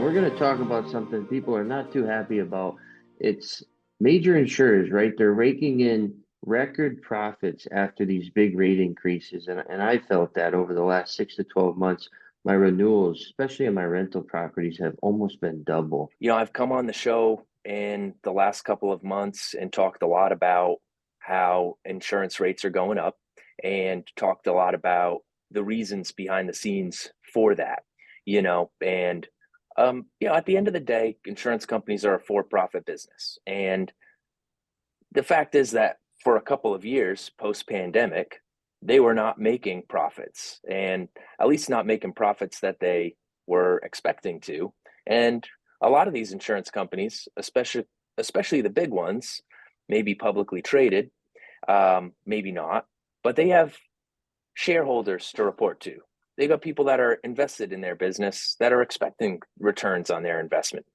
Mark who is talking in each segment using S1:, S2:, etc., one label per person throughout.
S1: we're going to talk about something people are not too happy about. It's major insurers, right? They're raking in record profits after these big rate increases. And I felt that over the last 6 to 12 months, my renewals, especially on my rental properties, have almost been double.
S2: I've come on the show in the last couple of months and talked a lot about how insurance rates are going up and talked a lot about the reasons behind the scenes for that, and at the end of the day, insurance companies are a for-profit business. And the fact is that for a couple of years post-pandemic, they were not making profits, and at least not making profits that they were expecting to. And a lot of these insurance companies, especially the big ones, may be publicly traded, maybe not, but they have shareholders to report to. They got people that are invested in their business that are expecting returns on their investment.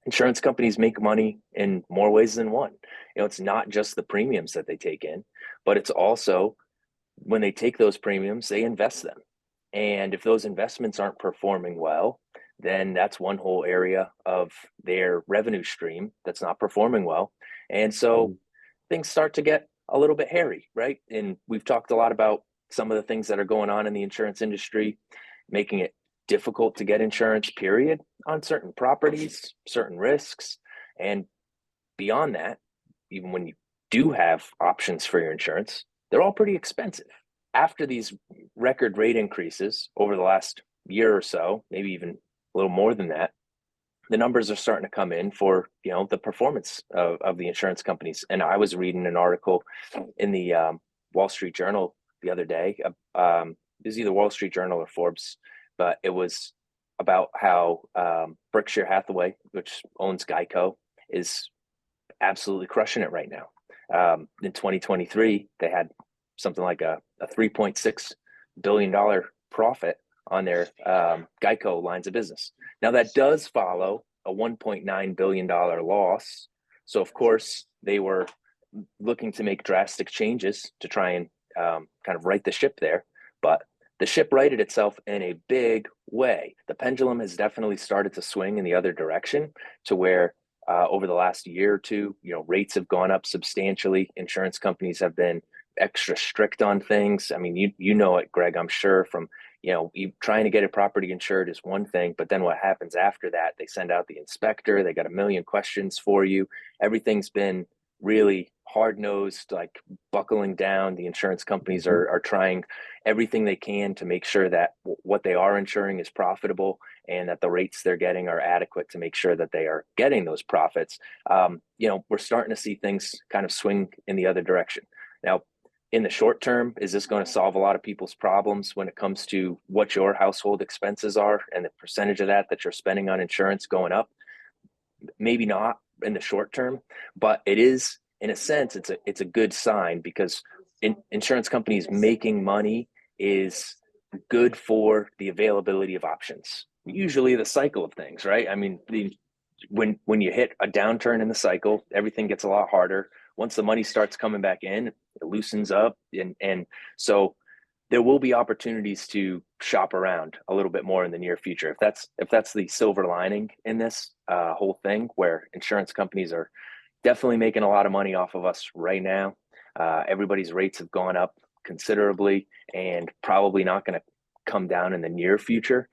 S2: Insurance companies make money in more ways than one. It's not just the premiums that they take in, but it's also when they take those premiums, they invest them. And if those investments aren't performing well, then that's one whole area of their revenue stream that's not performing well. And so things start to get a little bit hairy, right? And we've talked a lot about some of the things that are going on in the insurance industry, making it difficult to get insurance, period, on certain properties, certain risks. And beyond that, even when you do have options for your insurance, they're all pretty expensive. After these record rate increases over the last year or so, maybe even a little more than that, the numbers are starting to come in for, the performance of the insurance companies. And I was reading an article in the Wall Street Journal the other day. It was either Wall Street Journal or Forbes, but it was about how Berkshire Hathaway, which owns Geico, is absolutely crushing it right now. In 2023, they had something like a $3.6 billion profit on their Geico lines of business. Now, that does follow a $1.9 billion loss. So, of course, they were looking to make drastic changes to try and kind of right the ship there. But the ship righted itself in a big way. The pendulum has definitely started to swing in the other direction to where over the last year or two, rates have gone up substantially. Insurance companies have been extra strict on things. I mean, you know it, Greg, I'm sure, from, you trying to get a property insured is one thing, but then what happens after that? They send out the inspector, they got a million questions for you. Everything's been really hard-nosed, like buckling down. The insurance companies are trying everything they can to make sure that what they are insuring is profitable and that the rates they're getting are adequate to make sure that they are getting those profits. We're starting to see things kind of swing in the other direction. Now, in the short term, is this going to solve a lot of people's problems when it comes to what your household expenses are and the percentage of that you're spending on insurance going up? Maybe not in the short term, but it is, in a sense, it's a good sign, because insurance companies making money is good for the availability of options. Usually the cycle of things, right? I mean, when you hit a downturn in the cycle, everything gets a lot harder. Once the money starts coming back in, it loosens up. And so there will be opportunities to shop around a little bit more in the near future. If that's the silver lining in this whole thing, where insurance companies are definitely making a lot of money off of us right now. Everybody's rates have gone up considerably and probably not going to come down in the near future.